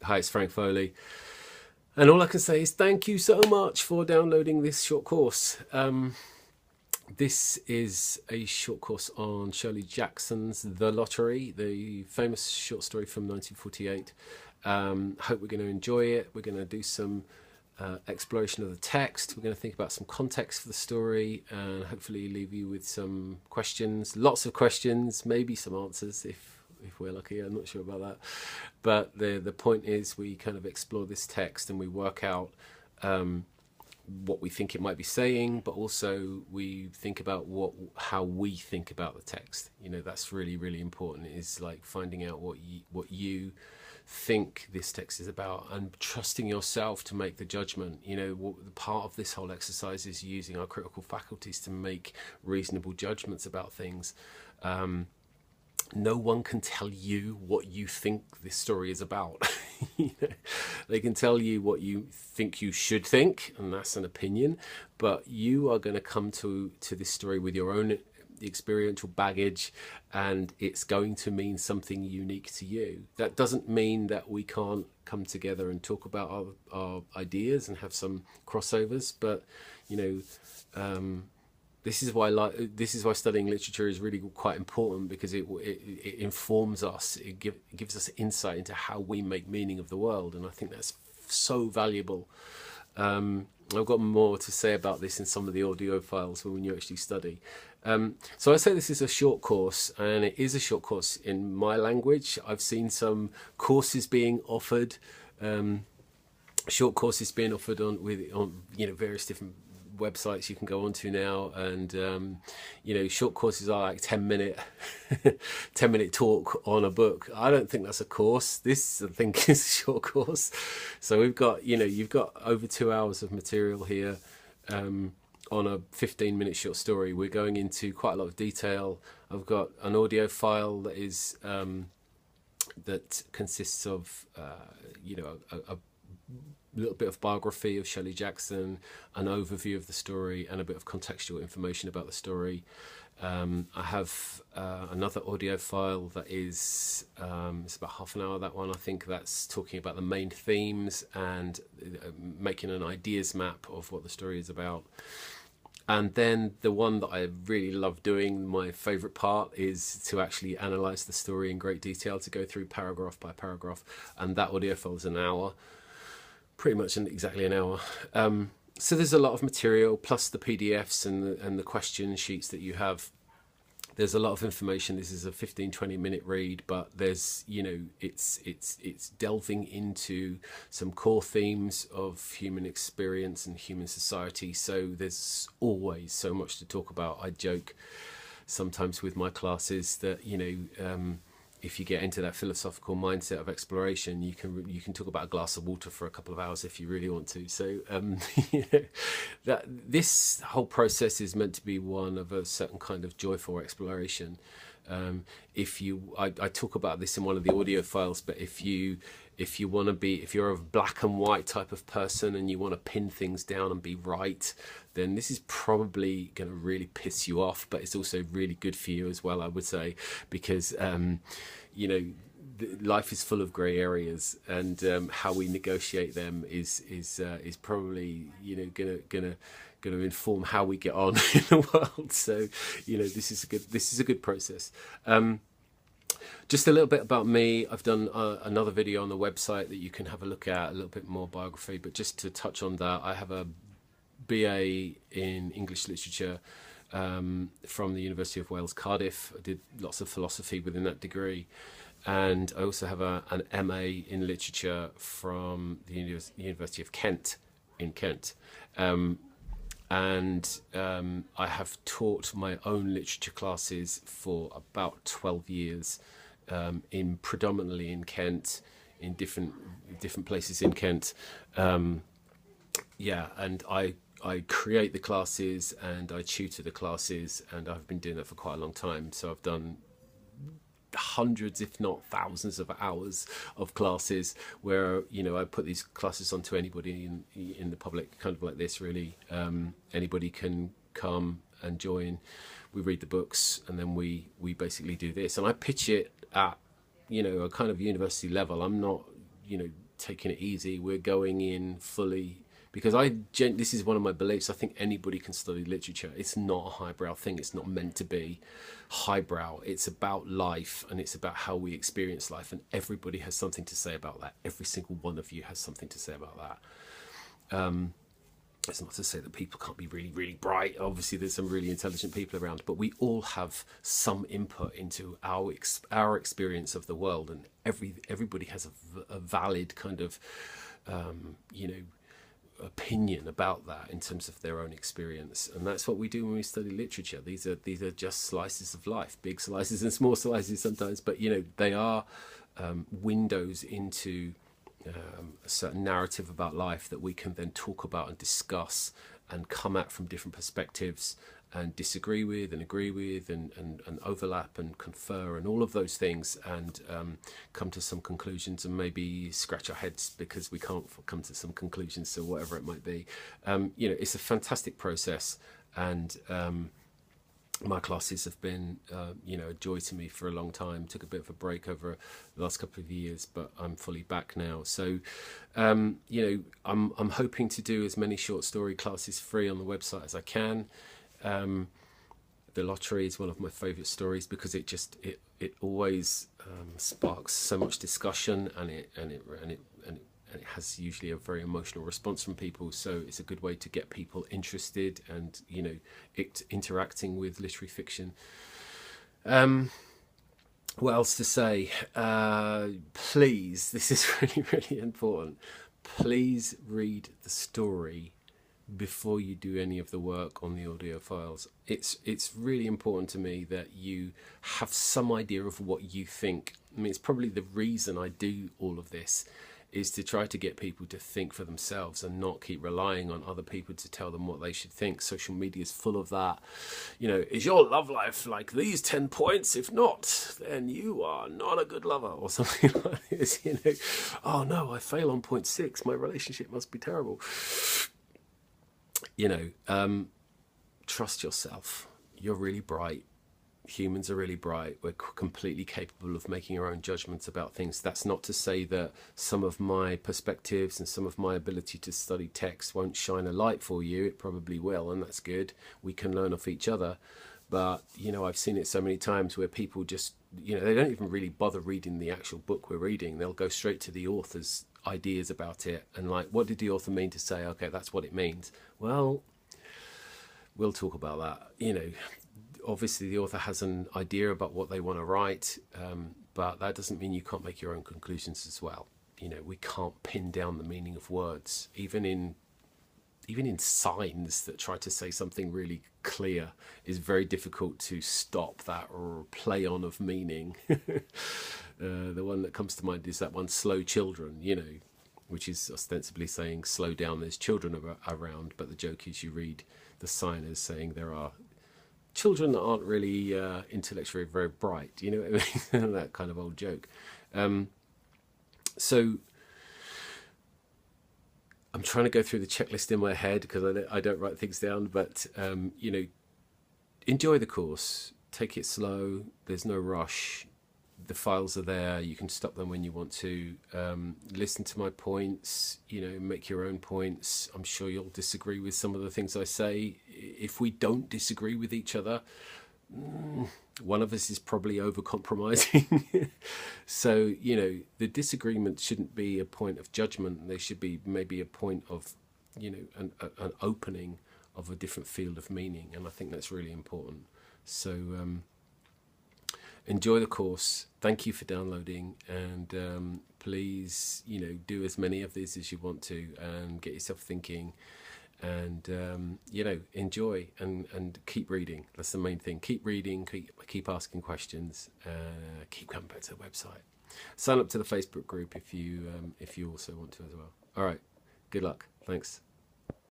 Hi, it's Frank Foley. And all I can say is thank you so much for downloading this short course. This is a short course on Shirley Jackson's The Lottery, the famous short story from 1948. Hope we're going to enjoy it. We're going to do some exploration of the text. We're going to think about some context for the story and hopefully leave you with some questions. Lots of questions, maybe some answers if we're lucky. I'm not sure about that. But the point is we kind of explore this text and we work out what we think it might be saying, but also we think about how we think about the text. You know, that's really important, is like finding out what you think this text is about and trusting yourself to make the judgment. You know, part of this whole exercise is using our critical faculties to make reasonable judgments about things. No one can tell you what you think this story is about. You know, they can tell you what you think you should think, and that's an opinion, but you are going to come to this story with your own experiential baggage, and it's going to mean something unique to you. That doesn't mean that we can't come together and talk about our ideas and have some crossovers, but you know, this is why studying literature is really quite important, because it informs us. It gives us insight into how we make meaning of the world, and I think that's so valuable. I've got more to say about this in some of the audio files when you actually study. So I say this is a short course, and it is a short course in my language. I've seen some courses being offered, short courses being offered on you know, various different websites you can go onto now, and you know, short courses are like 10-minute 10-minute talk on a book. I don't think that's a course. This, I think, is a short course. So we've got, you know, you've got over 2 hours of material here on a 15-minute short story. We're going into quite a lot of detail. I've got an audio file that is that consists of you know, a little bit of biography of Shirley Jackson, an overview of the story, and a bit of contextual information about the story. I have another audio file that is it's about half an hour. That one, I think, that's talking about the main themes and making an ideas map of what the story is about. And then the one that I really love doing, my favourite part, is to actually analyse the story in great detail, to go through paragraph by paragraph, and that audio file is an hour. Pretty much exactly an hour. So there's a lot of material, plus the PDFs and the question sheets that you have. There's a lot of information. This is a 15-20 minute read, but there's, you know, it's delving into some core themes of human experience and human society. So there's always so much to talk about. I joke sometimes with my classes that, you know, if you get into that philosophical mindset of exploration, you can talk about a glass of water for a couple of hours if you really want to. So you know, that this whole process is meant to be one of a certain kind of joyful exploration. I talk about this in one of the audio files, but if you're a black and white type of person and you want to pin things down and be right, then this is probably going to really piss you off, but it's also really good for you as well, I would say, because you know, life is full of grey areas, and how we negotiate them is probably, you know, gonna inform how we get on in the world. So, you know, this is a good process. Just a little bit about me. I've done another video on the website that you can have a look at, a little bit more biography, but just to touch on that, I have a BA in English literature from the University of Wales, Cardiff. I did lots of philosophy within that degree, and I also have an MA in literature from the University of Kent in Kent. And I have taught my own literature classes for about 12 years, predominantly in Kent, in different places in Kent. Yeah, and I create the classes and I tutor the classes, and I've been doing that for quite a long time. So I've done hundreds, if not thousands, of hours of classes where, you know, I put these classes onto anybody in the public, kind of like this, really. Anybody can come and join. We read the books, and then we basically do this, and I pitch it at, you know, a kind of university level. I'm not, you know, taking it easy. We're going in fully, because this is one of my beliefs. I think anybody can study literature. It's not a highbrow thing. It's not meant to be highbrow. It's about life, and it's about how we experience life, and everybody has something to say about that. Every single one of you has something to say about that. It's not to say that people can't be really, really bright. Obviously, there's some really intelligent people around, but we all have some input into our experience of the world, and everybody has a valid kind of, opinion about that in terms of their own experience. And that's what we do when we study literature. These are just slices of life, big slices and small slices sometimes, but they are windows into a certain narrative about life that we can then talk about and discuss and come at from different perspectives and disagree with and agree with and overlap and confer and all of those things, and come to some conclusions and maybe scratch our heads because we can't come to some conclusions, so whatever it might be. It's a fantastic process, and my classes have been a joy to me for a long time. Took a bit of a break over the last couple of years, but I'm fully back now. So I'm hoping to do as many short story classes free on the website as I can. The lottery is one of my favorite stories because it always sparks so much discussion, and it has usually a very emotional response from people. So it's a good way to get people interested and interacting with literary fiction. What else to say? Please, this is really, really important. Please read the story before you do any of the work on the audio files. It's really important to me that you have some idea of what you think. I mean, it's probably the reason I do all of this, is to try to get people to think for themselves and not keep relying on other people to tell them what they should think. Social media is full of that. Is your love life like these 10 points? If not, then you are not a good lover, or something like this. Oh no, I fail on point 6. My relationship must be terrible. Trust yourself. You're really bright. Humans are really bright. We're completely capable of making our own judgments about things. That's not to say that some of my perspectives and some of my ability to study text won't shine a light for you. It probably will, and that's good. We can learn off each other. But, I've seen it so many times where people just, they don't even really bother reading the actual book we're reading. They'll go straight to the author's ideas about it and what did the author mean to say? Okay, that's what it means. Well, we'll talk about that. Obviously the author has an idea about what they want to write, but that doesn't mean you can't make your own conclusions as well. We can't pin down the meaning of words, even in signs that try to say something really clear. Is very difficult to stop that or play on of meaning. The one that comes to mind is that one, slow children, which is ostensibly saying slow down, there's children around, but the joke is you read the sign as saying there are children that aren't really intellectually very bright, you know what I mean? That kind of old joke. So I'm trying to go through the checklist in my head because I don't write things down, but enjoy the course, take it slow, there's no rush. The files are there, you can stop them when you want to. Listen to my points, make your own points. I'm sure you'll disagree with some of the things I say. If we don't disagree with each other, one of us is probably over-compromising. So, the disagreement shouldn't be a point of judgment. There should be maybe a point of, an opening of a different field of meaning. And I think that's really important. So, enjoy the course. Thank you for downloading, and please, do as many of these as you want to, and get yourself thinking, and enjoy and keep reading. That's the main thing. Keep reading, keep asking questions, keep coming back to the website. Sign up to the Facebook group if you also want to as well. All right. Good luck. Thanks.